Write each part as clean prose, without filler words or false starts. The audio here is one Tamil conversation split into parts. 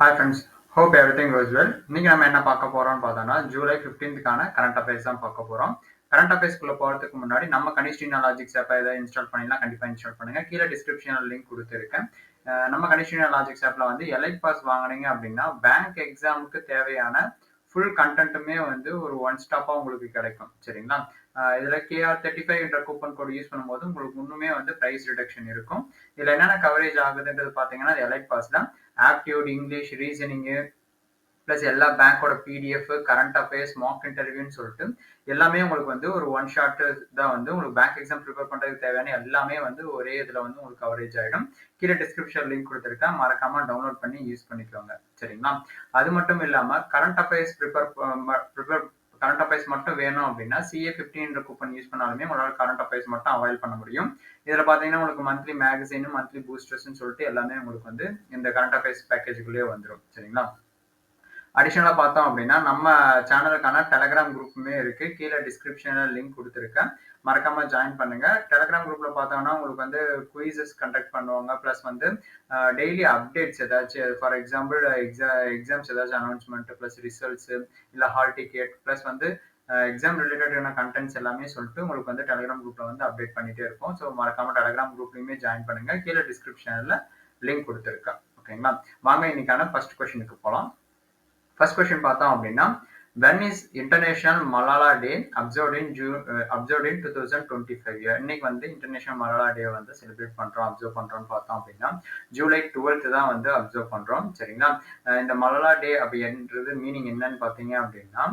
ஹாய் ஃப்ரெண்ட்ஸ், ஹோப் எவ்ரிதிங் கோஸ் வெல். இன்னைக்கு நம்ம என்ன பார்க்க போறோம்னு பார்த்தோம்னா ஜூலை 15க்கான கரண்ட் அஃபேர்ஸ் தான் பார்க்க போறோம். கரண்ட் அஃபேர்ஸ்க்குள்ள போறதுக்கு முன்னாடி நம்ம கனிஷ்டினா லாஜிக்ஸ் ஆப்பை ஏதாவது இன்ஸ்டால் பண்ணினா கண்டிப்பா இன்ஸ்டால் பண்ணுங்க. கீழே டிஸ்கிரிப்ஷனில் லிங்க் கொடுத்துருக்கேன். நம்ம கனிஷ்டினா லாஜிக்ஸ் ஆப்ல வந்து எலைட் பாஸ் வாங்குனீங்க அப்படின்னா பேங்க் எக்ஸாமுக்கு தேவையான ஃபுல் கண்டென்ட்டுமே வந்து ஒரு ஒன் ஸ்டாப்பா உங்களுக்கு கிடைக்கும். சரிங்களா? இதுல KR35 என்ற கூப்பன் கோட் யூஸ் பண்ணும்போது உங்களுக்கு இன்னுமே வந்து பிரைஸ் ரிடக்ஷன் இருக்கும். இதுல என்னென்ன கவரேஜ் ஆகுதுன்றது பாத்தீங்கன்னா எலைட் பாஸ்ல ஆப்டியூட், இங்கிலீஷ், ரீசனிங்கு ப்ளஸ் எல்லா பேங்க்கோட பிடிஎஃப், கரண்ட் அஃபேர்ஸ், மாக் இன்டர்வியூன்னு சொல்லிட்டு எல்லாமே உங்களுக்கு வந்து ஒரு ஒன் ஷாட் தான் வந்து உங்களுக்கு பேங்க் எக்ஸாம் ப்ரிப்பேர் பண்றதுக்கு தேவையான எல்லாமே வந்து ஒரே இதுல வந்து உங்களுக்கு கவரேஜ் ஆயிடும். கீழே டிஸ்கிரிப்ஷன் லிங்க் கொடுத்துருக்கேன், மறக்காம டவுன்லோட் பண்ணி யூஸ் பண்ணிக்கோங்க. சரிங்களா? அது மட்டும் இல்லாம கரண்ட் அஃபேர்ஸ் கரண்ட் அஃபேர்ஸ் மட்டும் வேணும் அப்படின்னா CA15 கூப்பன் யூஸ் பண்ணாலுமே உங்களால கரண்ட் அஃபேர்ஸ் மட்டும் அவைல் பண்ண முடியும். இதுல பாத்தீங்கன்னா உங்களுக்கு மந்த்லி மேகசின், மந்த்லி பூஸ்டர்ஸ்னு சொல்லிட்டு எல்லாமே உங்களுக்கு வந்து இந்த கரண்ட் அஃபேர்ஸ் பேக்கேஜுக்குள்ளேயே வந்துடும். சரிங்களா? அடிஷனலா பார்த்தோம் அப்படின்னா நம்ம சேனலுக்கான டெலகிராம் குரூப்புமே இருக்கு. கீழே டிஸ்கிரிப்ஷன்ல லிங்க் கொடுத்துருக்கேன், மறக்காம ஜாயின் பண்ணுங்க. டெலகிராம் குரூப்ல பார்த்தோம்னா உங்களுக்கு வந்து குயிசஸ் கண்டக்ட் பண்ணுவாங்க. ப்ளஸ் வந்து டெய்லி அப்டேட்ஸ் ஏதாச்சும், ஃபார் எக்ஸாம்பிள் எக்ஸாம்ஸ் ஏதாச்சும் அனௌன்ஸ்மெண்ட், ப்ளஸ் ரிசல்ட்ஸ், இல்லை ஹால் டிக்கெட், ப்ளஸ் வந்து எக்ஸாம் ரிலேட்டடான கண்டென்ட்ஸ் எல்லாமே சொல்லிட்டு உங்களுக்கு வந்து டெலகிராம் குரூப்ல வந்து அப்டேட் பண்ணிட்டே இருப்போம். ஸோ மறக்காம டெலகிராம் குரூப்லையுமே ஜாயின் பண்ணுங்க. கீழே டிஸ்கிரிப்ஷன்ல லிங்க் கொடுத்துருக்கேன். ஓகேங்களா? வாங்க இன்னைக்கான ஃபர்ஸ்ட் கொஸ்டினுக்கு போகலாம். ஃபர்ஸ்ட் கொஸ்டின் பார்த்தோம் அப்படின்னா, when is International Malala Day observed in 2025? இன்னைக்கு வந்து இன்டர்நேஷனல் மலாலா டே வந்து செலிப்ரேட் பண்றோம், அப்சர்வ் பண்றோம்னு பார்த்தோம் அப்படின்னா ஜூலை 12 தான் வந்து அப்சர்வ் பண்றோம். சரிங்களா? இந்த மலாலா டே அப்படின்றது மீனிங் என்னன்னு பார்த்தீங்க அப்படின்னா,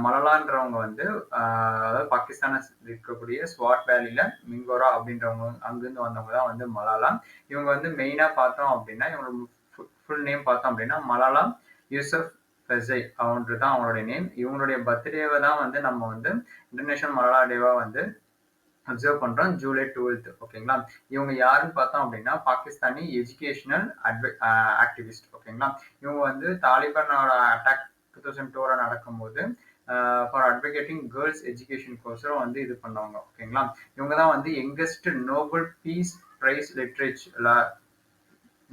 மலாலான்றவங்க வந்து அதாவது பாகிஸ்தான இருக்கக்கூடிய ஸ்வாட் வேலியில மிங்கோரா அப்படின்றவங்க அங்கிருந்து வந்தவங்க தான் வந்து மலாலா. இவங்க வந்து மெயினா பார்த்தோம் அப்படின்னா இவங்க ஃபுல் நேம் பார்த்தோம் அப்படின்னா மலாலா யூசப் ஃபெசை அவன்றது தான் அவங்களுடைய நேம். இவங்களுடைய பர்த்டேவை தான் வந்து நம்ம வந்து இன்டர்நேஷனல் மலாலா டேவா வந்து அப்சர்வ் பண்றோம் ஜூலை 12. ஓகேங்களா? இவங்க யாருன்னு பார்த்தோம் அப்படின்னா பாகிஸ்தானி எஜுகேஷனல் ஆக்டிவிஸ்ட். ஓகேங்களா? இவங்க வந்து தாலிபானோட அட்டாக் 2002 நடக்கும்போது ஃபார் அட்வொகேட்டிங் கேர்ள்ஸ் எஜுகேஷனுக்கோசரம் வந்து இது பண்ணவங்க. ஓகேங்களா? இவங்க தான் வந்து youngest Nobel peace prize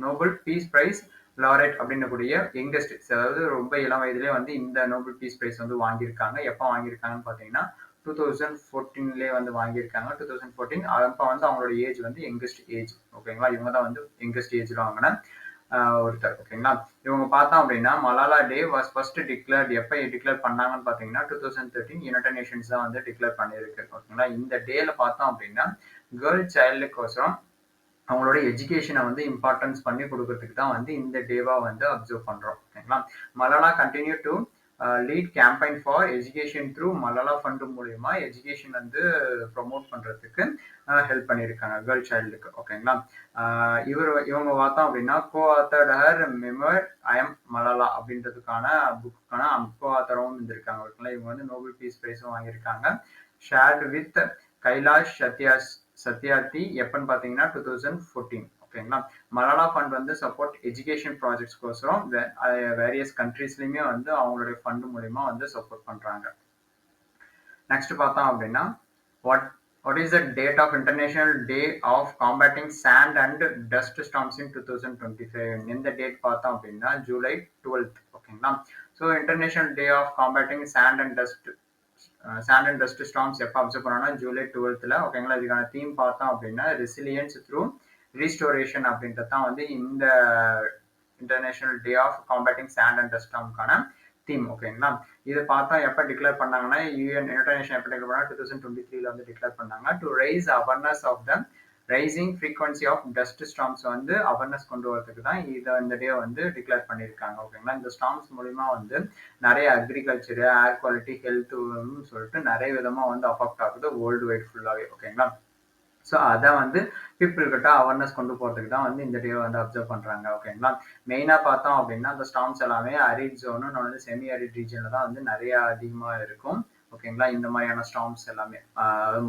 Nobel peace prize laureate அப்படின்னக்கூடிய யங்கஸ்ட், அதாவது ரொம்ப இளம் வயதிலே வந்து இந்த நோபல் பீஸ் பிரைஸ் வந்து வாங்கியிருக்காங்க. எப்போ வாங்கியிருக்காங்கன்னு பார்த்தீங்கன்னா 2014 வந்து வாங்கியிருக்காங்க. 2014 அப்போ வந்து அவங்களோட ஏஜ் வந்து யங்கஸ்ட் ஏஜ். ஓகேங்களா? இவங்க தான் வந்து யங்கஸ்ட் ஏஜ்ல வாங்கின ஒருத்தர். ஓகேங்களா? இவங்க பார்த்தோம் அப்படின்னா Malala day was first declared எப்போ டிக்ளேர் பண்ணாங்கன்னு பார்த்தீங்கன்னா 2013 யுனைடெட் நேஷன்ஸ் தான் வந்து டிக்ளேர் பண்ணியிருக்கு. ஓகேங்களா? இந்த டேல பார்த்தோம் அப்படின்னா கேர்ள் சைல்டுக்கோசரம் அவங்களோட எஜுகேஷனை வந்து இம்பார்ட்டன்ஸ் பண்ணி கொடுக்கறதுக்கு தான் வந்து இந்த டேவா வந்து அப்சர்வ் பண்றோம். ஓகேங்களா? Malala continue to lead campaign for education through Malala fund மூலியமா எஜுகேஷன் வந்து ப்ரொமோட் பண்றதுக்கு ஹெல்ப் பண்ணியிருக்காங்க கேர்ள் சைல்டுக்கு. ஓகேங்களா? இவங்க பார்த்தோம் அப்படின்னா co authored her memoir I am Malala அப்படின்றதுக்கான புக்குக்கான கோ ஆத்தரும் இருந்திருக்காங்க. ஓகேங்களா? இவங்க வந்து நோபல் பீஸ் பிரைஸும் வாங்கியிருக்காங்க. ஷேர்ட் வித் கைலாஷ் சத்யார்த்தி எப்பன்னு பார்த்தீங்கன்னா 2014. ஓகேங்களா? மலாலா ஃபண்ட் வந்து சப்போர்ட் எஜுகேஷன் ப்ராஜெக்ட்ஸ்க்கோசரம் வேரியஸ் கண்ட்ரீஸ்லயுமே வந்து அவங்களுடைய ஃபண்ட் மூலியமா வந்து சப்போர்ட் பண்றாங்க. நெக்ஸ்ட் பார்த்தோம் அப்படின்னா what is the date of International Day of Combating Sand and Dust Storms in 2025? இந்த டேட் பார்த்தோம் அப்படின்னா ஜூலை 12. ஓகேங்களா? So international day of combating sand and dust storms எப்போ அப்சர்வ் பண்ணோம்னா ஜூலை 12ல. ஓகேங்களா? இதுக்கான தீம் பார்த்தோம் அப்படின்னா ரெசிலியன்ஸ் த்ரூ ரீஸ்டோரேஷன் அப்படின்றது தான் வந்து இந்த international day of combating sand and dust ஸ்டார்ம்கான தீம். ஓகேங்களா? இது பார்த்தா எப்போ டிக்ளேர் பண்ணாங்கன்னா யுனைடெட் நேஷன் எப்போ டிக்ளேர் பண்ணாங்க 2023 வந்து டிக்ளேர் பண்ணாங்க. To raise awareness of the rising frequency of dust storms வந்து அவேர்னஸ் கொண்டு வரதுக்கு தான் இந்த டே வந்து டிக்ளேர் பண்ணியிருக்காங்க. ஓகேங்களா? இந்த ஸ்டார்ம்ஸ் மூலிமா வந்து நிறைய அக்ரிகல்ச்சரு, ஏர் குவாலிட்டி, ஹெல்த்துன்னு சொல்லிட்டு நிறைய விதமா வந்து அஃபெக்ட் ஆகுது வேர்ல்டு வைட் ஃபுல்லாகவே. ஓகேங்களா? ஸோ அதை வந்து பீப்புள் கிட்ட அவேர்னஸ் கொண்டு போகிறதுக்கு தான் வந்து இந்த டே வந்து அப்சர்வ் பண்ணுறாங்க. ஓகேங்களா? மெயினாக பார்த்தோம் அப்படின்னா அந்த ஸ்டார்ம்ஸ் எல்லாமே அரிட் ஜோனு வந்து செமி அரிட் ரீஜனில் தான் வந்து நிறைய அதிகமாக இருக்கும். ஓகேங்களா? இந்த மாதிரியான ஸ்டார்ம்ஸ் எல்லாமே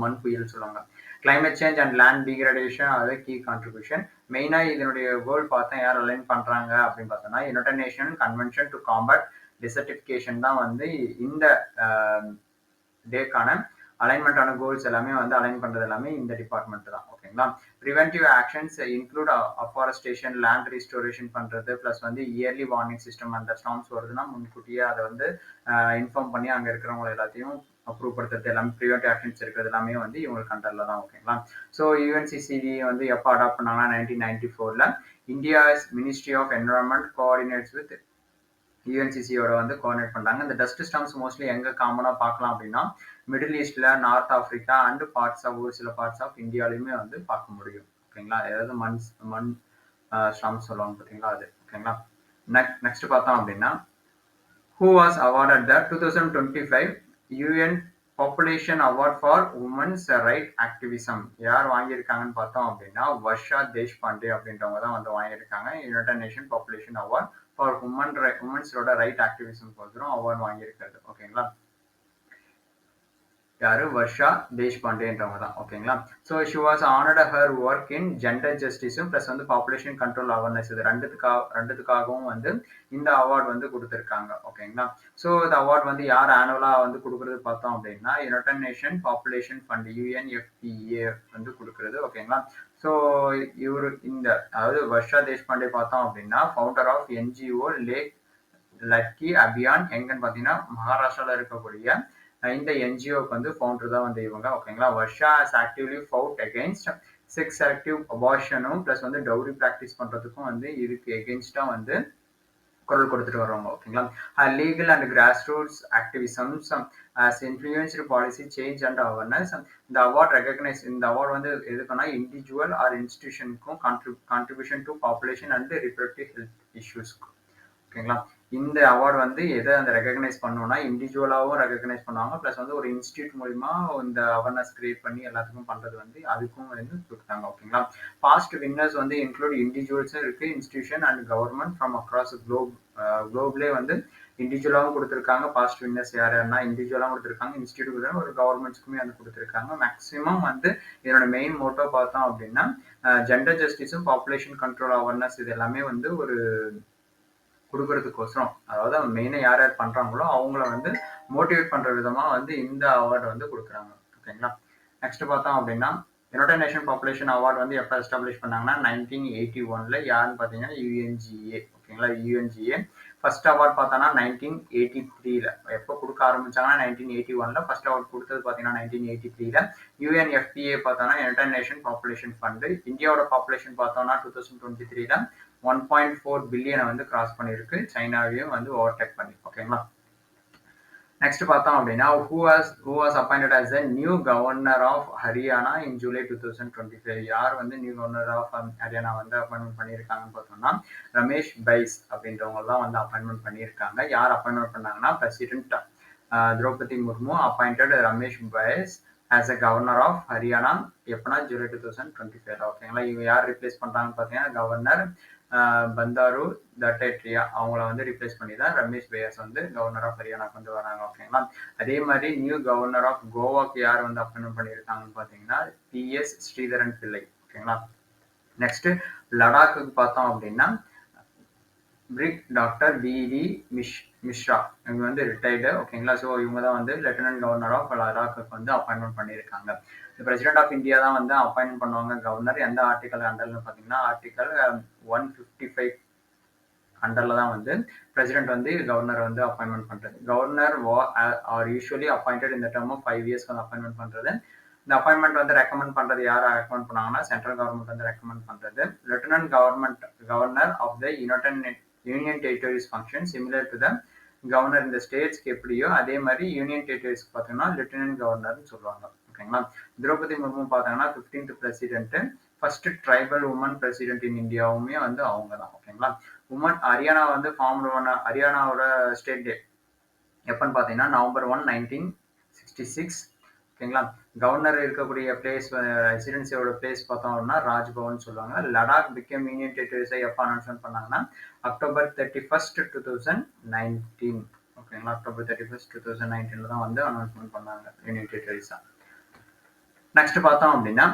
மண் புயல் சொல்லுவாங்க. Climate change and land degradation அது கீ கான்ட்ரிபியூஷன். மெயினாக இதனுடைய கோல் பார்த்தா யார் அலைன் பண்ணுறாங்க அப்படின்னு பார்த்தோம்னா United Nation convention to combat desertification தான் வந்து இந்த டேக்கான அலைன்மெண்டான கோல்ஸ் எல்லாமே வந்து அலைன் பண்றது எல்லாமே இந்த டிபார்ட்மெண்ட் தான். ஓகேங்களா. Preventive actions include afforestation, land restoration பண்றது, பிளஸ் வந்து இயர்லி வார்னிங் சிஸ்டம். அந்த ஸ்டார்ம்ஸ் வருதுன்னா முன்கூட்டியே அதை வந்து இன்ஃபார்ம் பண்ணி அங்க இருக்கிறவங்க எல்லாத்தையும் அப்ரூவ் படுத்துறது எல்லாமே, ப்ரிவென்டிவ் ஆக்ஷன்ஸ் இருக்கிறது எல்லாமே வந்து இவங்களுக்கு கண்ட்ரோல்ல தான். ஓகேங்களா. ஸோ யுஎன்சிசிடி வந்து எப்போ அடாப்ட் பண்ணாங்கன்னா 1994ல India's ministry of environment coordinates with யுஎன்சிசியோட வந்து கோஆர்டினேட் பண்றாங்க. இந்த டஸ்ட் ஸ்டார்ம்ஸ் மோஸ்ட்லி எங்க காமனா பார்க்கலாம் அப்படின்னா மிடில் ஈஸ்ட்ல, north Africa and parts of ஒரு சில பார்ட்ஸ் ஆஃப் இந்தியாலையுமே வந்து பார்க்க முடியும். ஓகேங்களா. ஏதாவது மண் ஸ்டார்ம்ஸ் சொல்லுவாங்க பார்த்தீங்களா, அது. ஓகேங்களா. நெக்ஸ்ட் பார்த்தோம் அப்படின்னா who was awarded the 2025 UN Population Award for Women's Right Activism. யார் வாங்கியிருக்காங்கன்னு பார்த்தோம் அப்படின்னா வர்ஷா தேஷ்பாண்டே அப்படின்றவங்க தான் வந்து வாங்கியிருக்காங்க. United Nation population award for உமன்ஸோட ரைட் ஆக்டிவிசம் அவார்டு வாங்கியிருக்காரு. ஓகேங்களா. யாரு? வர்ஷா தேஷ்பாண்டேன்றவங்க தான். ஓகேங்களா. So she was honoured her work in gender ஜஸ்டிஸும் பிளஸ் வந்து பாப்புலேஷன் கண்ட்ரோல் அவேர்னஸ், இது ரெண்டுத்துக்காகவும் வந்து இந்த அவார்டு வந்து கொடுத்துருக்காங்க. ஓகேங்களா. ஸோ இந்த அவார்டு வந்து யார் ஆனுவலா வந்து கொடுக்கறது பார்த்தோம் அப்படின்னா United Nation population fund UNFPA வந்து கொடுக்கறது. ஓகேங்களா. ஸோ இவரு அதாவது வர்ஷா தேஷ்பாண்டே பார்த்தோம் அப்படின்னா ஃபவுண்டர் ஆஃப் NGO லக்கி அபியான், எங்கன்னு பார்த்தீங்கன்னா மகாராஷ்டிரால இருக்கக்கூடிய இந்த என்ஜிஓக்கு வந்து ஃபவுண்டர் தான் வந்து இவங்க. ஓகேங்களா. Varsha has actively fought against sex selective அபார்ஷனும் பிளஸ் வந்து டவுரி ப்ராக்டிஸ் பண்றதுக்கும் வந்து இதுக்கு எகெயின்ஸ்டா வந்து குரல் கொடுத்துட்டு வர்றவங்க. ஓகேங்களா. Legal and grass roots activisms as influenced policy change and awareness. இந்த அவார்ட் வந்து எதுக்குன்னா இண்டிவிஜுவல் ஆர் இன்ஸ்டிடியூஷனுக்கும் contribution to population and reproductive health இஷ்யூஸ்க்கு. ஓகேங்களா. இந்த அவார்டு வந்து எதை அந்த ரெகக்னைஸ் பண்ணணும்னா இண்டிவிஜுவலாகவும் ரெகக்னைஸ் பண்ணுவாங்க, பிளஸ் வந்து ஒரு இன்ஸ்டியூட் மூலியமா இந்த அவேர்னஸ் கிரியேட் பண்ணி எல்லாத்துக்கும் பண்றது வந்து அதுக்கும் வந்து கொடுத்தாங்க. ஓகேங்களா. பாஸ்ட் வின்னர்ஸ் வந்து இன்க்ளூட் இண்டிவிஜுவல்ஸும் இருக்கு, institution and government from across குளோப்லேயே வந்து இண்டிவிஜுவலாகவும் கொடுத்துருக்காங்க. பாஸ்ட் வின்னர்ஸ் யாருன்னா இண்டிவிஜுவலாகவும் கொடுத்துருக்காங்க, இன்ஸ்டிடியூட் ஒரு கவர்மெண்ட்ஸ்க்குமே வந்து கொடுத்துருக்காங்க. மேக்ஸிமம் வந்து இதனோட மெயின் மோட்டோ பார்த்தோம் அப்படின்னா ஜெண்டர் ஜஸ்டிஸும் பாப்புலேஷன் கண்ட்ரோல் அவேர்னஸ் இது எல்லாமே வந்து ஒரு கொடுக்கறதுக்கோசரம், அதாவது மெயினா யார் யார் பண்றாங்களோ அவங்கள வந்து மோட்டிவேட் பண்ற விதமா வந்து இந்த அவார்டு வந்து கொடுக்குறாங்க. ஓகேங்களா. நெக்ஸ்ட் பார்த்தோம் அப்படின்னா யுனைடெட் நேஷன் பாப்புலேஷன் அவார்டு வந்து எப்போ எஸ்டாப்ளிஷ் பண்ணாங்கன்னா 1981ல. யாருன்னு பார்த்தீங்கன்னா UNGA. ஓகேங்களா. UNGA ஃபர்ஸ்ட் அவார்ட் பார்த்தோன்னா 1983ல. எப்போ கொடுக்க ஆரம்பிச்சாங்கன்னா 1981ல. ஃபர்ஸ்ட் அவார்ட் கொடுத்தது பார்த்தீங்கன்னா 1983ல. UNFPA பார்த்தோன்னா யுனைடெட் நேஷன் பாப்புலேஷன் ஃபண்டு. இந்தியாவோட பாப்புலேஷன் பார்த்தோம்னா 2023ல 1.4 பில்லியனை வந்து கிராஸ் பண்ணியிருக்கு, சைனாவையும் வந்து ஓவர்டேக் பண்ணி. ஓகேங்களா. நெக்ஸ்ட் பார்த்தோம் அப்படின்னா who was appointed as the new governor of Haryana in July 2025. யார் வந்து நியூ கவர்னர் ஆஃப் ஹரியானா வந்து அப்பாயின்மெண்ட் பண்ணியிருக்காங்கன்னு பார்த்தோம்னா ரமேஷ் பைஸ் அப்படின்றவங்க தான் வந்து அப்பாயின்மெண்ட் பண்ணியிருக்காங்க. யார் அப்பாயின்மெண்ட் பண்ணாங்கன்னா president Droupadi Murmu appointed Ramesh Bais as a governor of Haryana எப்பனா ஜூலை 2025. ஓகேங்களா. இவங்க யார் ரிப்ளேஸ் பண்றாங்கன்னு பார்த்தீங்கன்னா கவர்னர் பந்தாரு தட்டேட்ரியா அவங்கள வந்து ரிப்ளேஸ் பண்ணி தான் ரமேஷ் பையாஸ் வந்து கவர்னர் ஆஃப் ஹரியானாக்கு வந்து வராங்க. ஓகேங்களா. அதே மாதிரி நியூ கவர்னர் ஆஃப் கோவாக்கு யார் வந்து அப்பாயின்மெண்ட் பண்ணியிருக்காங்கன்னு பார்த்தீங்கன்னா PS ஸ்ரீதரன் பிள்ளை. ஓகேங்களா. நெக்ஸ்ட் லடாக்குக்கு பார்த்தோம் அப்படின்னா டாக்டர் BD மிஸ்ரா இவங்க வந்து ரிட்டையர்டு. ஓகேங்களா. ஸோ இவங்க தான் வந்து லெப்டினன்ட் கவர்னர் ஆஃப் லடாக்கு வந்து அப்பாயின்மெண்ட் பண்ணியிருக்காங்க. பிரசிடென்ட் ஆஃப் இந்தியா தான் வந்து அப்பாயின்ட் பண்ணுவாங்க கவர்னர். எந்த ஆர்டிகல் அண்டர்னு பார்த்தீங்கன்னா ஆர்டிகல் 155 அண்டர்ல தான் வந்து பிரசிடென்ட் வந்து கவர்னர் வந்து அப்பாயின்மெண்ட் பண்றது. கவர்னர் ஆர் யூஸ்வலி அப்பாயிண்டட் இந்த டேர்ம் ஆஃப் 5 இயர்ஸ் வந்து அப்பாயின்மெண்ட் பண்றது. இந்த அப்பாயின்மெண்ட் வந்து ரெக்கமெண்ட் பண்றது யாரை ரெக்கமெண்ட் பண்ணாங்கன்னா சென்ட்ரல் கவர்மெண்ட் வந்து ரெக்கமெண்ட் பண்றது. Lieutenant governor of the union territories function similar to the governor இந்த ஸ்டேட்ஸ்க்கு எப்படியோ அதே மாதிரி யூனியன் டெரிட்டரிஸ்க்கு பார்த்தீங்கன்னா லெப்டினன்ட் கவர்னர்னு சொல்லுவாங்க. ஓகேங்களா. திரௌபதி முர்மு பார்த்தாங்கன்னா 15th president, first tribal woman president in இந்தியாவுமே வந்து அவங்க தான். ஓகேங்களா. ஹரியானா வந்து ஹரியானாவோட ஸ்டேட் டே எப்பன்னு பார்த்தீங்கன்னா November 1, 1966. ஓகேங்களா. கவர்னர் இருக்கக்கூடிய பிளேஸ் ரெசிடென்சியோட பிளேஸ் பார்த்தோம்னா ராஜ்பவன் சொல்லுவாங்க. லடாக் பிகேம் யூனியன் டெரிட்டரிஸை எப்போ அனௌன்ஸ்மெண்ட் பண்ணாங்கன்னா October 31st, 2019. ஓகேங்களா. October 31st, 2019 தான் வந்து அனௌன்ஸ்மெண்ட் பண்ணாங்க யூனியன் டெரிட்டரிஸா. நெக்ஸ்ட் பார்த்தோம் அப்படின்னா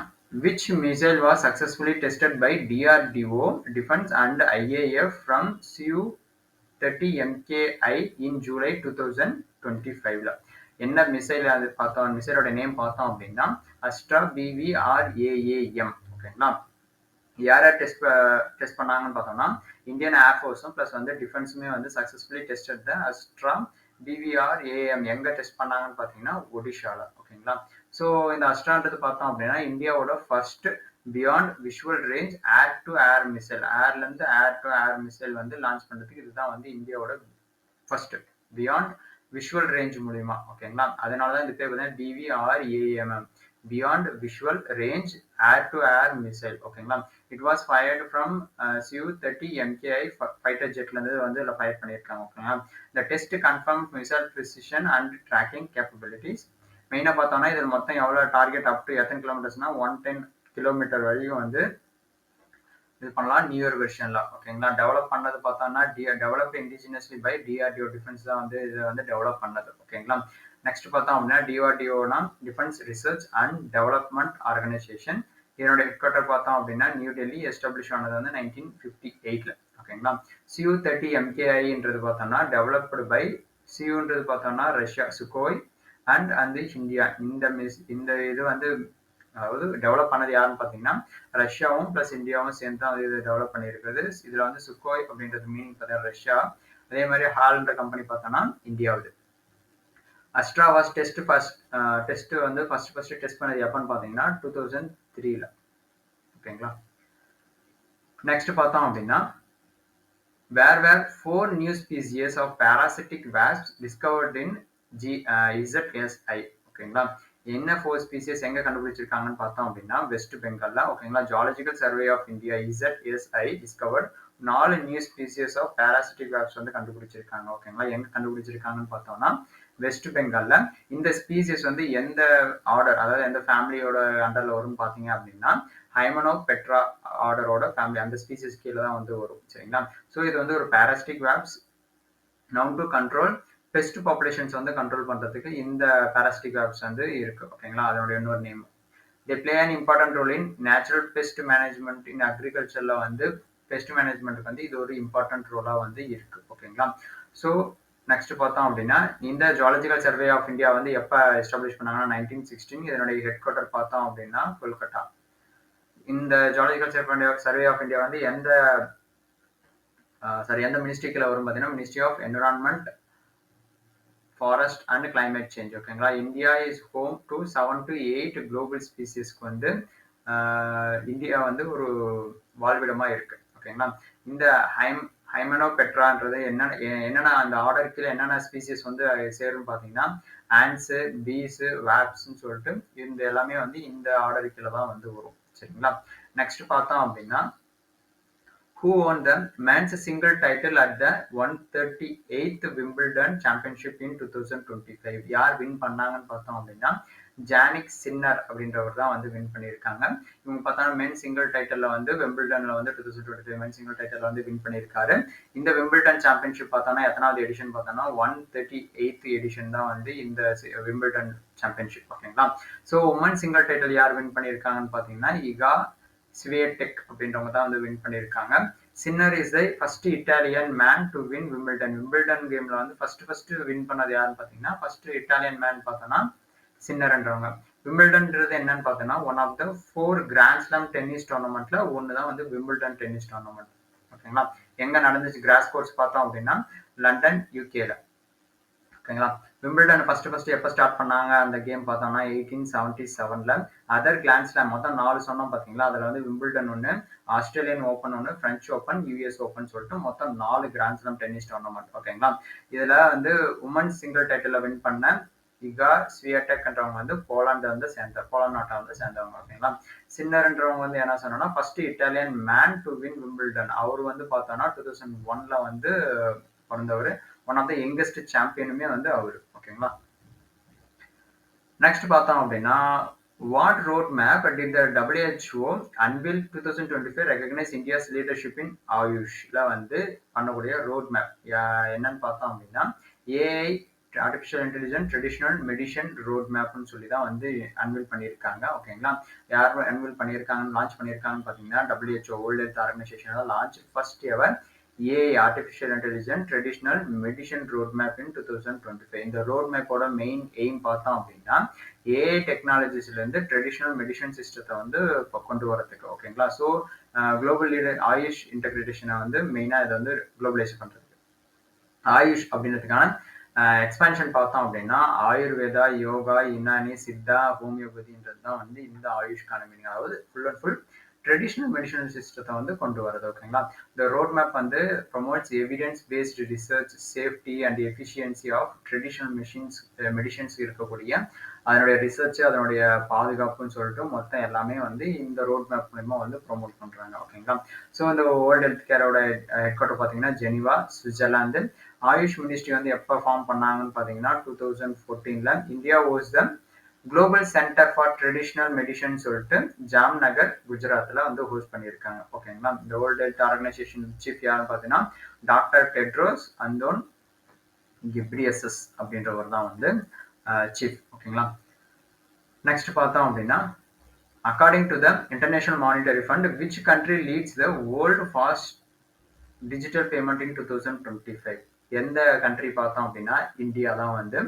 which missile was successfully tested by DRDO Defense and IAF from Su-30 MKI in July 2025. என்ன மிசைல் அது பார்த்தோம், மிசைலோட நேம் பார்த்தோம் அப்படின்னா அஸ்ட்ரா BVRAAM. ஓகேங்களா. யார் யார் டெஸ்ட் பண்ணாங்கன்னு பார்த்தோம்னா இந்தியன் ஏர்ஃபோர்ஸும் ப்ளஸ் வந்து டிஃபென்ஸுமே வந்து சக்ஸஸ்ஃபுல்லி டெஸ்டட் த அஸ்ட்ரா BVRAAM. எங்கே டெஸ்ட் பண்ணாங்கன்னு பார்த்தீங்கன்னா ஒடிஷாவில். ஓகேங்களா. ஸோ இந்த அஸ்ட்ரான்றது பார்த்தோம் அப்படின்னா இந்தியாவோட first beyond visual range air to air missile. ஏர்லேருந்து ஏர் டு ஏர் மிசைல் வந்து லான்ச் பண்ணுறதுக்கு இதுதான் வந்து இந்தியாவோட ஃபர்ஸ்ட் பியாண்ட் விஷுவல் ரேஞ்ச் மூலியமா. ஓகேங்களா. அதனால தான் இந்த பேர் பார்த்தீங்கன்னா BVRAAM, beyond visual range air to air missile. ஓகேங்களா. It was fired from Su-30 MKI fighter ஜெட்லேருந்து வந்து இதில் ஃபயர் பண்ணியிருக்காங்க. ஓகேங்களா. இந்த test confirm missile precision and tracking capabilities. மெயினாக பார்த்தோம்னா இதில் மொத்தம் எவ்வளோ டார்கெட் அப் டு எத்தனை கிலோமீட்டர்ஸ்னா 110 கிலோமீட்டர் வரையும் வந்து இது பண்ணலாம் நியூ வெர்ஷன்ல. ஓகேங்களா. டெவலப் பண்ணது பார்த்தோம்னா developed indigenously by DRDO defence தான் வந்து இதை வந்து டெவலப் பண்ணது. ஓகேங்களா. நெக்ஸ்ட் பார்த்தோம் அப்படின்னா DRDOனா defence research and development organisation. இதனோட ஹெட் குவார்டர் பார்த்தோம் அப்படின்னா நியூ டெல்லி. எஸ்டாப்ளிஷ் ஆனது வந்து 1958. ஓகேங்களா. Su-30 MKIன்றது பார்த்தோம்னா டெவலப்டு பை சியூன்றது பார்த்தோம்னா ரஷ்யா சுகோய் அண்ட் இந்தியா. இந்த இது வந்து அதாவது டெவலப் பண்ணது யாருன்னு பார்த்தீங்கன்னா ரஷ்யாவும் ப்ளஸ் இந்தியாவும் சேர்ந்து தான் இது டெவலப் பண்ணியிருக்குது. இதில் வந்து சுக்கோய் அப்படின்றது மீனிங் பார்த்தீங்கன்னா ரஷ்யா. அதே மாதிரி ஹால்ன்ற கம்பெனி பார்த்தோன்னா இந்தியாவுது. அஸ்ட்ரா வாஸ் டெஸ்ட் வந்து ஃபர்ஸ்ட் டெஸ்ட் பண்ணது எப்பன்னு பார்த்தீங்கன்னா 2003. ஓகேங்களா. நெக்ஸ்ட் பார்த்தோம் அப்படின்னா where 4 new species of parasitic wasps discovered in ZSI. ஓகேங்களா. என்ன 4 ஸ்பீசிஸ் எங்க கண்டுபிடிச்சிருக்காங்கன்னு பார்த்தோம் அப்படின்னா வெஸ்ட் பெங்கால்ல. ஓகேங்களா. Geological survey of India ZSI discovered 4 new species of parasitic wasps வந்து கண்டுபிடிச்சிருக்காங்க. ஓகேங்களா. எங்க கண்டுபிடிச்சிருக்காங்கன்னு பார்த்தோம்னா வெஸ்ட் பெங்கால்ல. இந்த ஸ்பீசிஸ் வந்து எந்த ஆர்டர், அதாவது எந்த ஃபேமிலியோட அண்டர்ல வரும்னு பார்த்தீங்க அப்படின்னா ஹைமனோபெட்ரா ஆர்டரோட ஃபேமிலி, அந்த ஸ்பீசிஸ் கீழே தான் வந்து வரும். சரிங்களா. ஸோ இது வந்து ஒரு parasitic wasps known to control best populations வந்து கண்ட்ரோல் பண்றதுக்கு இந்த parasitic wasps வந்து இருக்கு. ஓகேங்களா. அதோட இன்னொரு name. they play an important role in natural pest management in agricultureல வந்து பெஸ்ட் மேனேஜ்மெண்ட்டுக்கு வந்து இது ஒரு இம்பார்ட்டன்ட் ரோலா வந்து இருக்கு. ஓகேங்களா. ஸோ நெக்ஸ்ட் பார்த்தோம் அப்படின்னா இந்த ஜுவாலஜிக்கல் சர்வே ஆஃப் இந்தியா வந்து எப்போ எஸ்டாப்ளிஷ் பண்ணாங்கன்னா 1916. இதனுடைய ஹெட் குவார்டர் பார்த்தோம் அப்படின்னா கொல்கட்டா. இந்த ஜுவாலஜிக்கல் சர்வே ஆஃப் இந்தியா வந்து எந்த மினிஸ்ட்ரிக்குள்ள வரும் பார்த்தீங்கன்னா ministry of environment, forest and climate change. ஓகேங்களா. India is home to 7 to 8 global ஸ்பீசிஸ்க்கு வந்து இந்தியா வந்து ஒரு வாழ்விடமா இருக்கு. ஓகேங்களா. இந்த ஹைமனோபெட்ரான்றது என்னென்ன அந்த ஆர்டர் கீழே என்னென்ன ஸ்பீசிஸ் வந்து சேரும்னு பார்த்தீங்கன்னா ஆன்ஸு, பீஸு, வேப்ஸ்ன்னு சொல்லிட்டு இந்த எல்லாமே வந்து இந்த ஆர்டர் கீழே தான் வந்து வரும். சரிங்களா. நெக்ஸ்ட் பார்த்தோம் அப்படின்னா who won the men's single title at the 138th Wimbledon Championship in 2025. யார் வின் பண்ணாங்கன்னு பார்த்தோம் அப்படின்னா ஜானிக் சின்னர் அப்படின்றவர் தான் வந்து வின் பண்ணியிருக்காங்க. இவங்க பார்த்தோம்னா மென் சிங்கிள் டைட்டில் வந்து விம்பிள்டன்ல வந்து 2025 மென் சிங்கிள் டைட்டில் வந்து வின் பண்ணியிருக்காரு. இந்த விம்பிள்டன் சாம்பியன்ஷிப் பார்த்தோம்னா எத்தனாவது எடிஷன் பார்த்தோம்னா 138th எடிஷன் தான் வந்து இந்த விம்பிள்டன் சாம்பியன்ஷிப். ஓகேங்களா. ஸோ உமன் சிங்கிள் டைட்டில் யார் வின் பண்ணியிருக்காங்கன்னு பார்த்தீங்கன்னா இகா ஸ்வியடெக் அப்படின்றவங்க தான் வந்து வின் பண்ணியிருக்காங்க. Sinner is the first Italian man to win Wimbledon. Wimbledon கேம்ல வந்து ஃபர்ஸ்ட் வின் பண்ணது யாருன்னு பார்த்தீங்கன்னா ஃபர்ஸ்ட் இட்டாலியன் மேன் பார்த்தோம்னா சின்னர்ன்றவங்க. விம்பிள்டன்ன்றது என்னன்னு பார்த்தோம்னா one of the 4 grand slam tennis டோர்னமெண்ட்ல ஒன்று தான் வந்து விம்பிள்டன் டென்னிஸ் டோர்னமெண்ட். ஓகேங்களா. எங்க நடந்துச்சு கிராஸ் கோர்ட்ஸ் பார்த்தோம் அப்படின்னா லண்டன் யூகேல. ஓகேங்களா. விம்பிள்டன் ஃபர்ஸ்ட் எப்போ ஸ்டார்ட் பண்ணாங்க அந்த கேம் பார்த்தோம்னா 1877ல. அதர் கிராண்ட் ஸ்லாம் மொத்தம் 4 சொன்னோம் பார்த்தீங்களா. அதில் வந்து விம்பிள்டன் ஒன்று, ஆஸ்திரேலியன் ஓப்பன் ஒன்று, பிரெஞ்சு ஓப்பன், யூஎஸ் ஓப்பன் சொல்லிட்டு மொத்தம் 4 கிராண்ட் ஸ்லாம் டென்னிஸ் டோர்னமெண்ட். ஓகேங்களா. இதில் வந்து உமன் சிங்கிள் டைட்டில் வின் பண்ண இகா ஸ்வியடெக்ன்றவங்க வந்து போலாந்து நாட்டை வந்து சேர்ந்தவங்க. ஓகேங்களா. சின்னர்ன்றவங்க வந்து என்ன சொன்னோம்னா first Italian man to win Wimbledon. அவர் வந்து பார்த்தோம்னா 2001ல வந்து பிறந்தவர். ஒன் ஆஃப் த யங்கஸ்ட் சாம்பியனுமே வந்து அவரு. ஓகேங்களா. நெக்ஸ்ட் பார்த்தோம் அப்படின்னா what road map did the WHO unveil 2025 recognise India's leadership in ஆயுஷ்ல வந்து பண்ணக்கூடிய ரோட் மேப் என்னன்னு பார்த்தோம் அப்படின்னா AI artificial intelligence traditional medicine road மேப்னு சொல்லி தான் வந்து அன்வில் பண்ணியிருக்காங்க. ஓகேங்களா. யார் அன்வில் பண்ணியிருக்காங்கன்னு லான்ச் பண்ணியிருக்காங்கன்னு பார்த்தீங்கன்னா WHO world health organisation launch first ever AI artificial intelligence traditional medicine road map இன் 2025. இந்த ரோட் மேப்போட மெயின் எய்ம் பார்த்தோம் அப்படின்னா ஏஐ டெக்னாலஜிஸ்லேருந்து ட்ரெடிஷ்னல் மெடிசன் சிஸ்டத்தை வந்து இப்போ கொண்டு வரதுக்கு. ஓகேங்களா. ஸோ குளோபல் லீடர் ஆயுஷ் இன்டெகிரேஷனை வந்து மெயினாக இதை வந்து குளோபலைஸ் பண்ணுறதுக்கு. ஆயுஷ் அப்படின்றதுக்கான எக்ஸ்பேன்ஷன் பார்த்தோம் அப்படின்னா ஆயுர்வேதா, யோகா, யுனானி, சித்தா, ஹோமியோபதின்றது தான் வந்து இந்த ஆயுஷ்கான மீனிங். அதாவது full and full traditional medicinal சிஸ்டத்தை வந்து கொண்டு வரது. ஓகேங்களா. இந்த ரோட் மேப் வந்து promotes evidence based research, safety and efficiency of traditional medicines இருக்கக்கூடிய அதனுடைய ரிசர்ச், அதனுடைய பாதுகாப்புன்னு சொல்லிட்டு மொத்தம் எல்லாமே வந்து இந்த ரோட் மேப் மூலமா வந்து ப்ரொமோட் பண்றாங்க. ஓகேங்களா. ஸோ இந்த வேர்ல்டு ஹெல்த் கேரோட ஹெட் குவார்டர் பார்த்தீங்கன்னா ஜெனிவா, சுவிட்சர்லாந்து. ஆயுஷ் மினிஸ்ட்ரி வந்து எப்போ ஃபார்ம் பண்ணாங்கன்னு பார்த்தீங்கன்னா 2014. India was the global centre for traditional medicine சொல்லிட்டு ஜாம்நகர், குஜராத்தில் வந்து ஹோஸ்ட் பண்ணியிருக்காங்க. ஓகேங்களா. இந்த வேர்ல்டு ஹெல்த் ஆர்கனைசேஷன் சீஃப் யாருன்னு பார்த்தீங்கன்னா டாக்டர் டெட்ரோஸ் அந்தோன் கிப்ரியசஸ் அப்படின்றவர் தான் வந்து சீஃப். ஓகேங்களா. நெக்ஸ்ட் பார்த்தோம் அப்படின்னா according to the International Monetary Fund, which country leads the world fast digital payment in 2025? எந்த கண்ட்ரி பார்த்தோம் அப்படின்னா இந்தியா தான் வந்து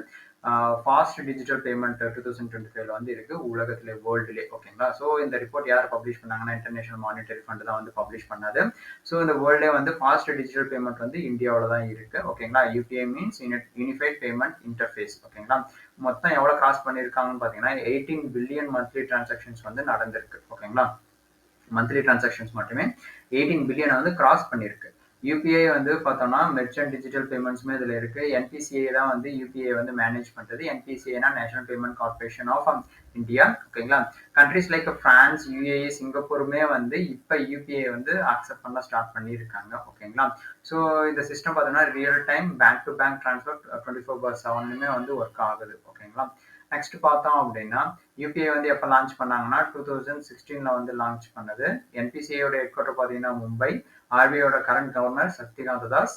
ஃபாஸ்ட் டிஜிட்டல் பேமெண்ட் 2025 வந்து இருக்கு உலகத்திலே, வேர்ல்டுலே. ஓகேங்களா. ஸோ இந்த ரிப்போர்ட் யார் பப்ளிஷ் பண்ணாங்கன்னா இன்டர்நேஷனல் மானிட்டரி ஃபண்ட் தான் வந்து பப்ளிஷ் பண்ணது. ஸோ இந்த வேர்ல்டே வந்து ஃபாஸ்ட் டிஜிட்டல் பேமெண்ட் வந்து இந்தியாவில் தான் இருக்கு. ஓகேங்களா. UPI means unified payment interface. ஓகேங்களா. மொத்தம் எவ்வளோ கிராஸ் பண்ணியிருக்காங்கன்னு பார்த்தீங்கன்னா 18 பில்லியன் மந்த்லி டிரான்சாக்ஷன்ஸ் வந்து நடந்திருக்கு. ஓகேங்களா. மந்த்லி டிரான்சாக்ஷன்ஸ் மட்டுமே 18 பில்லியன் வந்து கிராஸ் பண்ணியிருக்கு. யூபிஐ வந்து பார்த்தோம்னா மெர்ச்சன்ட் டிஜிட்டல் பேமெண்ட்ஸுமே இதில் இருக்கு. என்பிசிஐ தான் வந்து யூபிஐ வந்து மேனேஜ் பண்ணுறது. என்பிசிஐனா national payment corporation of India. ஓகேங்களா. கண்ட்ரிஸ் லைக் பிரான்ஸ், யூஏஇ, சிங்கப்பூருமே வந்து இப்போ யூபிஐ வந்து அக்செப்ட் பண்ண ஸ்டார்ட் பண்ணியிருக்காங்க. ஓகேங்களா. ஸோ இந்த சிஸ்டம் பார்த்தோம்னா real time bank to bank transfer 24/7 வந்து ஒர்க் ஆகுது. ஓகேங்களா. நெக்ஸ்ட் பார்த்தோம் அப்படின்னா யூபிஐ வந்து எப்போ லான்ச் பண்ணாங்கன்னா 2016 வந்து லான்ச் பண்ணது. என்பிசிஐயோட ஹெட் குவார்டர் பார்த்தீங்கன்னா மும்பை. ஆர்பிஐயோட current governor Shaktikanta Das.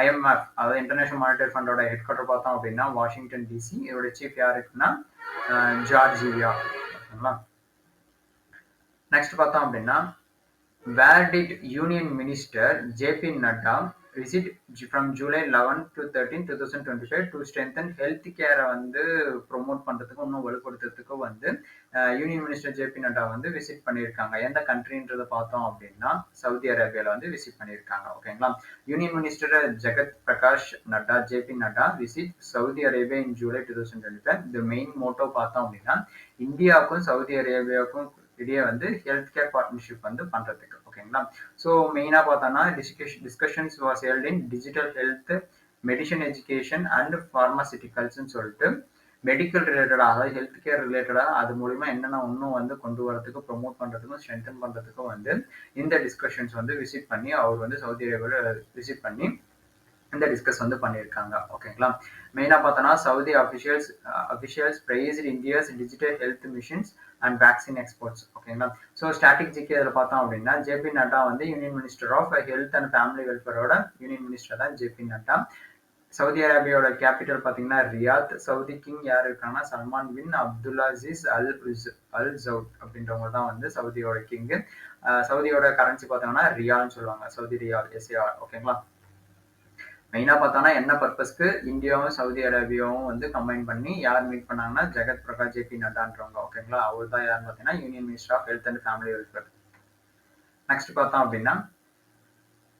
IMF அதாவது இன்டர்நேஷனல் மானிட்டரி ஃபண்டோட ஹெட் குவார்டர் பார்த்தோம் அப்படின்னா வாஷிங்டன் டிசி. இதோட சீஃப் யார் இருக்குன்னா ஜார்ஜியா. ஓகேங்களா. நெக்ஸ்ட் பார்த்தோம் அப்படின்னா where did union minister JP Nadda visit from July 11 to 13, 2025 to strengthen health care வந்து ப்ரொமோட் பண்றதுக்கும் இன்னும் வலுப்படுத்துறதுக்கும் வந்து யூனியன் மினிஸ்டர் ஜேபி நட்டா வந்து விசிட் பண்ணியிருக்காங்க. எந்த கண்ட்ரின்றதை பார்த்தோம் அப்படின்னா சவுதி அரேபியாவில் வந்து விசிட் பண்ணியிருக்காங்க. ஓகேங்களா. Union minister Jagat Prakash Nadda, JP Nadda visit Saudi Arabia in July 2025. இந்த மெயின் மோட்டோ பார்த்தோம் அப்படின்னா இந்தியாவுக்கும் சவுதி அரேபியாவுக்கும் இடையே வந்து ஹெல்த் கேர் பார்ட்னர்ஷிப் வந்து பண்றதுக்கு. ஓகேங்களா. ஸோ மெயினாக பார்த்தோம்னா discussions was held in digital health, medicine education and ஃபார்மாசிட்டிகல்ஸ்ன்னு சொல்லிட்டு மெடிக்கல் ரிலேட்டடாக, அதாவது ஹெல்த் கேர் ரிலேட்டடாக அது மூலிமா என்னென்ன இன்னும் வந்து கொண்டு வரதுக்கு, ப்ரொமோட் பண்ணுறதுக்கும், ஸ்ட்ரென்தன் பண்ணுறதுக்கும் வந்து இந்த டிஸ்கஷன்ஸ் வந்து விசிட் பண்ணி அவர் வந்து சவுதி அரேபியாவில் விசிட் பண்ணி இந்த டிஸ்கஸ் வந்து பண்ணியிருக்காங்க. ஓகேங்களா. மெயினாக பார்த்தோன்னா Saudi officials praised India's digital health missions and vaccine exports. ஓகேங்களா. ஸோ ஸ்ட்ராட்டஜிக்கு இதில் பார்த்தோம் அப்படின்னா ஜேபி நட்டா வந்து union minister of health and family வெல்ஃபேரோட யூனியன் மினிஸ்டர் தான் ஜேபி நட்டா. சவுதி அரேபியாவோட கேபிட்டல் பார்த்தீங்கன்னா ரியாத். சவுதி கிங் யார் இருக்காங்கன்னா Salman bin Abdulaziz Al Saud அப்படின்றவங்க தான் வந்து சவுதியோட கிங்கு. சவுதியோட கரன்சி பார்த்தோம்னா ரியால்னு சொல்லுவாங்க, சவுதி ரியால், எஸ்ஏஆர். ஓகேங்களா. மெயினாக பார்த்தோன்னா என்ன பர்பஸ்க்கு இந்தியாவும் சவுதி அரேபியாவும் வந்து கம்பைன் பண்ணி யார் மீட் பண்ணாங்கன்னா ஜெகத் பிரகாஷ் ஜேபி நட்டான்றவங்க. ஓகேங்களா. அவர் தான் யாருன்னு பார்த்தீங்கன்னா union minister of health and family welfare. Next பார்த்தோம் அப்படின்னா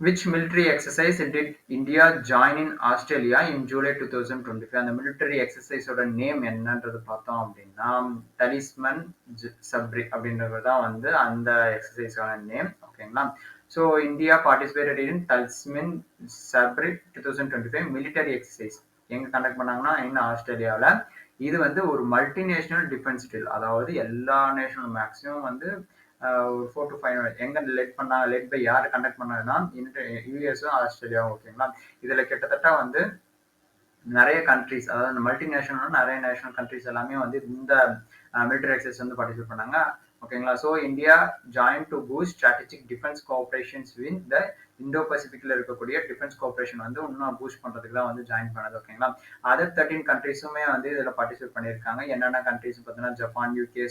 which military exercise did India join in Australia in July 2025? அந்த military exerciseோட நேம் என்னன்றது பார்த்தோம் அப்படின்னா தலிஸ்மன் சப்ரி அப்படின்றது தான் வந்து அந்த எக்ஸசைஸோட நேம். ஓகேங்களா. So India participated in Talisman Sabre 2025 military exercise எங்கே கண்டக்ட் பண்ணாங்கன்னா இன்னும் ஆஸ்திரேலியாவில். இது வந்து ஒரு மல்டிநேஷனல் டிஃபென்ஸ் ட்ரில், அதாவது எல்லா நேஷனல் மேக்ஸிமம் வந்து ஒரு 4 to 5 எங்க லெட் பை யார் கண்டக்ட் பண்ணாங்கன்னா யூஎஸும் ஆஸ்திரேலியாவும். ஓகேங்களா. இதுல கிட்டத்தட்ட வந்து நிறைய கண்ட்ரிஸ், அதாவது மல்டிநேஷனல் நிறைய நேஷனல் கண்ட்ரிஸ் எல்லாமே வந்து இந்த மிலிட்டரி எக்ஸசைஸ் வந்து பார்ட்டிசிபேட் பண்ணாங்க. ஓகேங்களா. So India join to boost strategic defence cooperations in the Indo பசிபிக்ல இருக்கக்கூடிய டிஃபென்ஸ் கோஆபரேஷன் வந்து இன்னும் பூஸ்ட் பண்றதுக்கு தான் வந்து ஜாயின் பண்ணது. ஓகேங்களா. அதர் 13 கண்ட்ரீஸுமே வந்து இதுல பார்ட்டிசிபேட் பண்ணியிருக்காங்க. என்னென்ன கண்ட்ரீஸ் பார்த்தீங்கன்னா ஜப்பான், யூகே,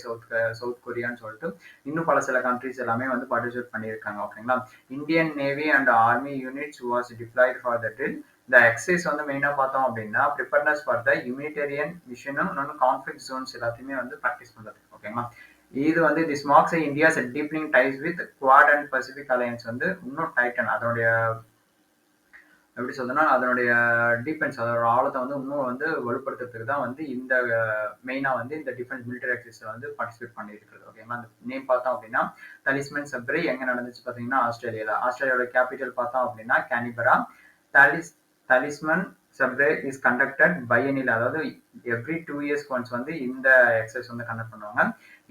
சவுத் கொரியான்னு சொல்லிட்டு இன்னும் பல சில கண்ட்ரீஸ் எல்லாமே வந்து பார்ட்டிசிபேட் பண்ணியிருக்காங்க. ஓகேங்களா. Indian navy and army units was diploid for the drill. இந்த எக்ஸசைஸ் வந்து மெயினா பார்த்தோம் அப்படின்னா ப்ரிப்பேர்னஸ் ஃபார் த ஹியூமனிடேரியன் மிஷனும் இன்னொன்று கான்ஃபிளிக் ஜோன்ஸ் எல்லாத்தையுமே வந்து ப்ராக்டிஸ் பண்றது. ஓகேங்களா. இது வந்து this marks India's deepening ties with Quad and Pacific alliance வந்து இன்னும் டைட்டன் அதனுடைய எப்படி சொல்றதுன்னா அதனுடைய டிஃபென்ஸ் அதோட ஆழத்தை வந்து இன்னும் வந்து வலுப்படுத்துறதுக்கு தான் வந்து இந்த மெயினா வந்து இந்த டிஃபென்ஸ் மிலிட்டரி எக்ஸசைஸ்ல வந்து பார்ட்டிசிபேட் பண்ணியிருக்கிறது. ஓகேங்களா. அந்த நேம் பார்த்தோம் அப்படின்னா தலிஸ்மன் சப்ரே எங்க நடந்துச்சு பார்த்தீங்கன்னா ஆஸ்திரேலியால. ஆஸ்திரேலியாவோட கேபிட்டல் பார்த்தோம் அப்படின்னா கேனிபரா. தலிஸ்மன் சப்ரே இஸ் கண்டக்டட் பையனில் அதாவது எவ்ரி 2 இயர்ஸ் ஒன்ஸ் வந்து இந்த எக்ஸசைஸ் வந்து கண்டக்ட் பண்ணுவாங்க.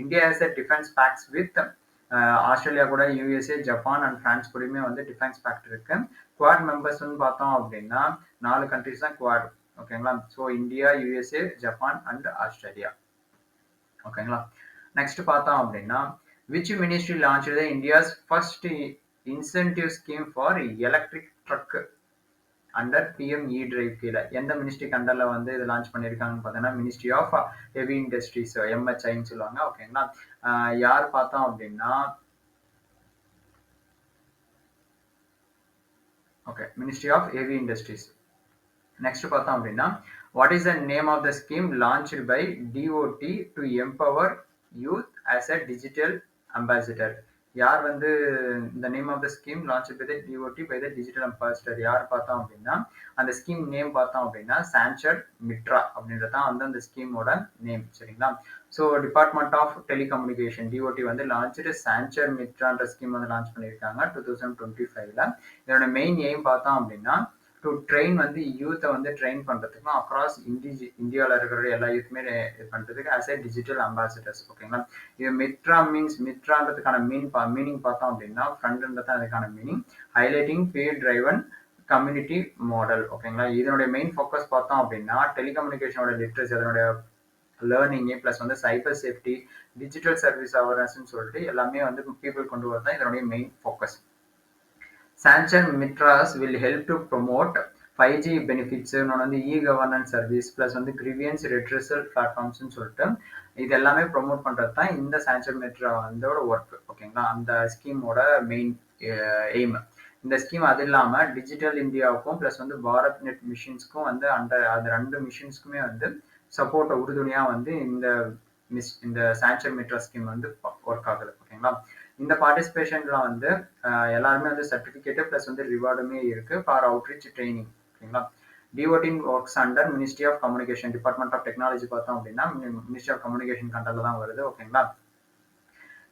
India has a defence facts with Australia கூட யூஎஸ்ஏ, ஜப்பான் அண்ட் பிரான்ஸ் கூடயுமே வந்து டிஃபென்ஸ் பேக்ட் இருக்கு. குவாட் மெம்பர்ஸ்ன்னு பார்த்தோம் அப்படின்னா 4 கண்ட்ரிஸ் தான் குவாட். ஓகேங்களா. So India, USA, Japan and Australia. ஓகேங்களா. நெக்ஸ்ட் பார்த்தோம் அப்படின்னா which ministry launch India's first incentive scheme for electric drug under PM E drive கீழே எந்த மினிஸ்ட்ரிக்கு அண்டர்ல வந்து இது லான்ச் பண்ணியிருக்காங்கன்னு பார்த்தீங்கன்னா மினிஸ்ட்ரி ஆஃப் ஹெவி இண்டஸ்ட்ரீஸ் எம்ஹெச்ஐன்னு சொல்லுவாங்க. ஓகேங்களா. யார் பார்த்தோம் அப்படின்னா okay ministry of heavy industries. Next பார்த்தோம் அப்படின்னா what is the name of the scheme launched by DoT to empower youth as a digital ambassador. யார் வந்து இந்த name of the scheme launch by the DoT by the digital ambassador யார் பார்த்தோம் அப்படின்னா அந்த ஸ்கீம் நேம் பார்த்தோம் அப்படின்னா சான்சர் மிட்ரா அப்படின்றதான் வந்து அந்த ஸ்கீமோட நேம். சரிங்களா. So department of telecommunication DoT வந்து லான்ச்சு சான்சர் மிட்ரான்ற ஸ்கீம் வந்து லான்ச் பண்ணியிருக்காங்க 2025ல. இதோட மெயின் எய்ம் பார்த்தோம் அப்படின்னா டு ட்ரெயின் வந்து யூத்தை வந்து ட்ரெயின் பண்ணுறதுக்கும் அக்ராஸ் இந்தியாவில் இருக்கிற எல்லா யூத்துமே இது பண்ணுறதுக்கு ஆஸ் ஏ டிஜிட்டல் அம்பாசிடர்ஸ். ஓகேங்களா. இது மிட்ரா மீன்ஸ் மிட்ரான்றதுக்கான மீனிங் பார்த்தோம் அப்படின்னா ஃப்ரண்ட்ன்றது தான் அதுக்கான meaning. Highlighting peer driven community model. ஓகேங்களா. இதனுடைய மெயின் ஃபோக்கஸ் பார்த்தோம் அப்படின்னா டெலிகம்யூனிகேஷனோட லிட்ரஸி அதனுடைய லேர்னிங்கு ப்ளஸ் வந்து சைபர் சேஃப்டி டிஜிட்டல் சர்வீஸ் அவேர்னஸ்ன்னு சொல்லிட்டு எல்லாமே வந்து பீப்புள் கொண்டு வரது தான் இதனுடைய main focus. Sanchez Mitras will help to promote 5G benefits வந்து e-governance service plus வந்து grievance redressal platforms சொல்லிட்டு இது எல்லாமே ப்ரொமோட் பண்றது தான் இந்த சான்சர் மிட்ரா வந்தோட ஒர்க். ஓகேங்களா. அந்த ஸ்கீமோட மெயின் எய்ம். இந்த ஸ்கீம் அது இல்லாம டிஜிட்டல் இந்தியாவுக்கும் பிளஸ் வந்து பாரத் நெட் மிஷின்ஸ்க்கும் வந்து அந்த 2 மிஷின்ஸ்க்குமே வந்து சப்போர்ட் உறுதுணையா வந்து இந்த சான்சர் மிட்ரா ஸ்கீம் வந்து ஒர்க் ஆகுது. ஓகேங்களா. இந்த பார்ட்டிசிபேஷன்ல வந்து எல்லாருமே வந்து சர்டிபிகேட் பிளஸ் வந்து ரிவார்டுமே இருக்கு ஃபார் அவுட்ரீச் ட்ரைனிங். ஓகேங்களா. DoT works under ministry of communication department of technology பார்த்தோம் அப்படின்னா மினிஸ்ட்ரி ஆஃப் கம்யூனிகேஷன் கண்ட்ரோல்ல தான் வருது. ஓகேங்களா.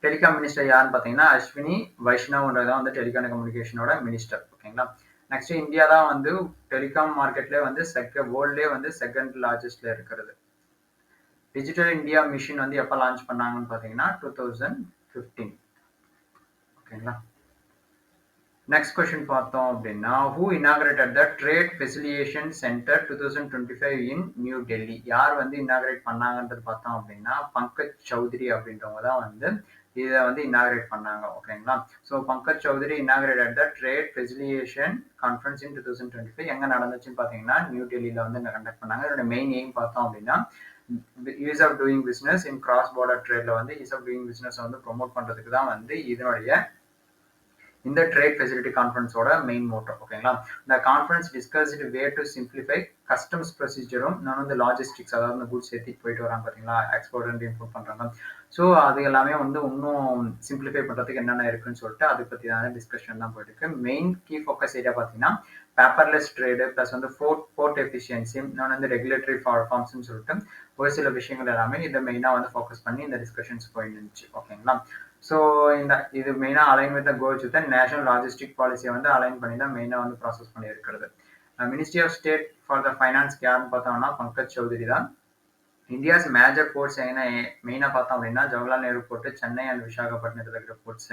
டெலிகாம் மினிஸ்டர் யாருன்னு பார்த்தீங்கன்னா அஸ்வினி வைஷ்ணவ்ன்றதான் வந்து டெலிகாம் கம்யூனிகேஷனோட மினிஸ்டர். ஓகேங்களா. நெக்ஸ்ட் இந்தியா தான் வந்து டெலிகாம் மார்க்கெட்லேயே வந்து வேர்ல்ட்லேயே வந்து செகண்ட் லார்ஜஸ்ட்ல இருக்கிறது. டிஜிட்டல் இந்தியா மிஷின் வந்து எப்போ லான்ச் பண்ணாங்கன்னு பார்த்தீங்கன்னா 2015. ஓகேங்களா. நெக்ஸ்ட் கொஸ்டின் பார்த்தோம் அப்படின்னா who inaugurated the trade facilitation centre 2025 in New Delhi. யார் வந்து இனாகிரேட் பண்ணாங்கன்றது பார்த்தோம் அப்படின்னா பங்கஜ் சௌத்ரி அப்படின்றவங்க தான் வந்து இதை வந்து இனாகிரேட் பண்ணாங்க. ஓகேங்களா. So Pankaj Chaudhary inaugurated the trade facilitation conference in 2025 எங்க நடந்துச்சுன்னு பார்த்தீங்கன்னா நியூ டெல்லியில வந்து கண்டக்ட் பண்ணாங்க. இதோட மெயின் எய்ம் பார்த்தோம் அப்படின்னா ease of doing business in cross border ட்ரேட்ல வந்து ஈஸ் ஆஃப் டூயிங் பிஸ்னஸ் வந்து ப்ரொமோட் பண்றதுக்கு தான் வந்து இதனுடைய இந்த ட்ரேட் ஃபெசிலிட்டி கான்ஃபரன்ஸோட மெயின் மோட்டோ. ஓகேங்களா. இந்த conference discussed way to simplify customs ப்ரொசீஜரும் நான் வந்து லாஜிஸ்டிக்ஸ் அதாவது இந்த கூட்ஸ் ஏற்றிட்டு போயிட்டு வராங்க பார்த்தீங்களா எக்ஸ்போர்ட் அண்ட் இம்போர்ட் பண்ணுறாங்க. ஸோ அது எல்லாமே வந்து இன்னும் சிம்பிளிஃபை பண்ணுறதுக்கு என்னென்ன இருக்குன்னு சொல்லிட்டு அதை பற்றி தான் டிஸ்கஷன் தான் போயிட்டு இருக்கு. மெயின் கீ ஃபோக்கஸ் ஏரியா பார்த்தீங்கன்னா பேப்பர்லெஸ் ட்ரேடு ப்ளஸ் வந்து போர்ட் எஃபிஷியன்சி நான் வந்து ரெகுலேட்டரி ஃபார்ம்ஸ்ன்னு சொல்லிட்டு ஒரு சில விஷயங்கள் எல்லாமே இதை மெயினாக வந்து ஃபோக்கஸ் பண்ணி இந்த டிஸ்கஷன்ஸ் போயிருந்துச்சு. ஓகேங்களா. ஸோ இது மெயினாக align with goals with national logistic பாலிசியை வந்து அலைன் பண்ணி தான் மெயினாக வந்து ப்ராசஸ் பண்ணி இருக்கிறது. Ministry of state for the finance யாருன்னு பார்த்தோம்னா பங்கஜ் சௌத்ரி தான். இந்தியாஸ் மேஜர் போர்ட்ஸ் மெயினாக பார்த்தோம் அப்படின்னா ஜவஹர்லால் நேரு போர்ட்டு, சென்னை அண்ட் விசாகப்பட்டினத்தில் இருக்கிற போர்ட்ஸ்.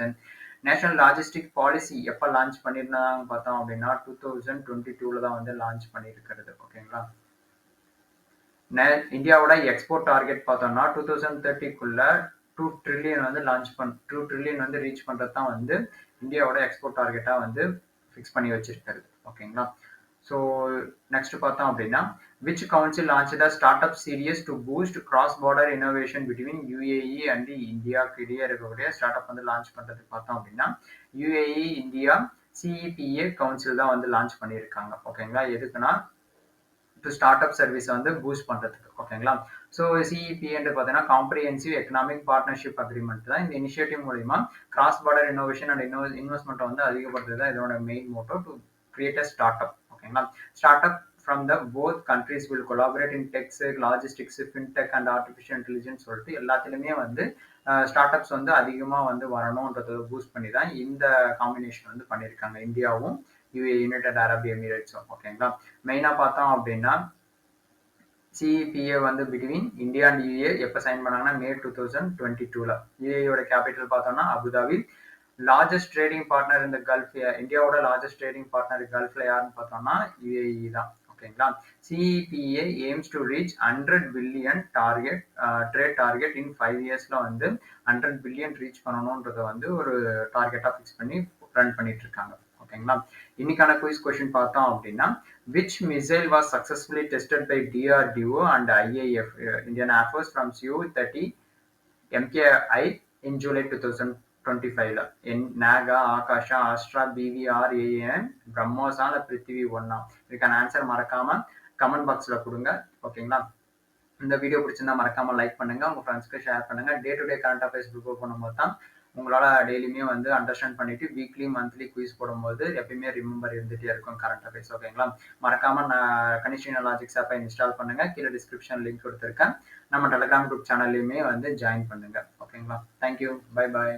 நேஷனல் லாஜிஸ்டிக் பாலிசி எப்போ லான்ச் பண்ணியிருந்தாங்க பார்த்தோம் அப்படின்னா 2022 தான் வந்து லான்ச் பண்ணியிருக்கிறது. ஓகேங்களா. இந்தியாவோட எக்ஸ்போர்ட் டார்கெட் பார்த்தோம்னா 2030க்குள்ள 2 ட்ரில்லியன் வந்து 2 ட்ரில்லியன் வந்து ரீச் பண்றது தான் வந்து இந்தியாவோட எக்ஸ்போர்ட் டார்கெட்டா வந்து ஃபிக்ஸ் பண்ணி வச்சிருக்காரு. ஓகேங்களா. ஸோ நெக்ஸ்ட் பார்த்தோம் அப்படின்னா which council launch the start up series to boost cross border innovation between UAE and இந்தியாவுக்கு இடையே இருக்கக்கூடிய ஸ்டார்ட் அப் வந்து லான்ச் பண்றதுக்கு பார்த்தோம் அப்படின்னா யுஏஇ இந்தியா சிஇபிஏ கவுன்சில் தான் வந்து லான்ச் பண்ணியிருக்காங்க. ஓகேங்களா. எதுக்குன்னா டு ஸ்டார்ட் அப் சர்வீஸ் வந்து பூஸ்ட் பண்றதுக்கு. ஓகேங்களா. ஸோ சிஇபின்றது பார்த்தீங்கன்னா காம்ப்ரிஹென்சிவ் எக்கனாமிக் பார்ட்னர்ஷிப் அக்ரிமெண்ட் தான். இந்த இனிஷியேட்டிவ் மூலியமா cross border innovation and investment வந்து அதிகப்படுத்துறது தான் இதோட main Moto to create a start up. ஓகேங்களா. Start up from the both countries will collaborate in Tex, logistics, fintech and artificial intelligence சொல்லிட்டு எல்லாத்துலேயுமே வந்து ஸ்டார்ட் அப்ஸ் வந்து அதிகமாக வந்து வரணுன்றதை பூஸ்ட் பண்ணி தான் இந்த காம்பினேஷன் வந்து பண்ணியிருக்காங்க இந்தியாவும் யுனைடெட் அரப் எமிரேட்ஸும். ஓகேங்களா. மெயினாக பார்த்தோம் அப்படின்னா சிஇபிஏ வந்து பிட்வீன் இந்தியா அண்ட் யூஏ எப்போ சைன் பண்ணாங்கன்னா மே 2022. யூஏயோட கேபிட்டல் பார்த்தோம்னா அபுதாபி. லார்ஜஸ்ட் ட்ரேடிங் பார்ட்னர் இந்த கல்ஃப், இந்தியாவோட லார்ஜஸ்ட் ட்ரேடிங் பார்ட்னர் கல்ஃப்ல யாருன்னு பார்த்தோம்னா யுஏஇ தான். ஓகேங்களா. CEPA aims to reach 100 billion target trade target in 5 இயர்ஸ்ல வந்து 100 பில்லியன் ரீச் பண்ணணும்ன்றத வந்து ஒரு டார்கெட்டா ஃபிக்ஸ் பண்ணி ரன் பண்ணிட்டு இருக்காங்க. ஓகேங்களா. இன்னைக்கான குயிஸ் கொஸ்டின் பார்த்தோம் அப்படின்னா which missile was successfully tested by DRDO and IAF Indian Air Force from Su-30 MKI in July 2025. Naga, ஆகாஷா, ஆஸ்ட்ரா, பிவிஆர், ஏஎன், பிரம்மோஸா இல்ல பிருத்திவி ஒன்னா? இதுக்கான ஆன்சர் மறக்காம கமெண்ட் பாக்ஸ்ல கொடுங்க. ஓகேங்களா. இந்த வீடியோ பிடிச்சிருந்தா மறக்காம லைக் பண்ணுங்க, உங்க ஃப்ரெண்ட்ஸ்க்கு ஷேர் பண்ணுங்க. Day to day current affairs prepare பண்ணும்போது தான் உங்களால டெய்லியுமே வந்து அண்டர்ஸ்டாண்ட் பண்ணிட்டு வீக்லி மந்த்லி குயிஸ் போடும்போது எப்பயுமே ரிமெம்பர் இருந்துட்டே இருக்கும் கரண்ட் அஃபேர்ஸ். ஓகேங்களா. மறக்காம நான் கனிஷ்டினா லாஜிக்ஸ் ஆப்பை இன்ஸ்டால் பண்ணுங்க. கீழே டிஸ்கிரிப்ஷன் லிங்க் கொடுத்துருக்கேன். நம்ம டெலிகிராம் குரூப் சேனல்லையுமே வந்து ஜாயின் பண்ணுங்க. ஓகேங்களா. தேங்க்யூ. Bye bye.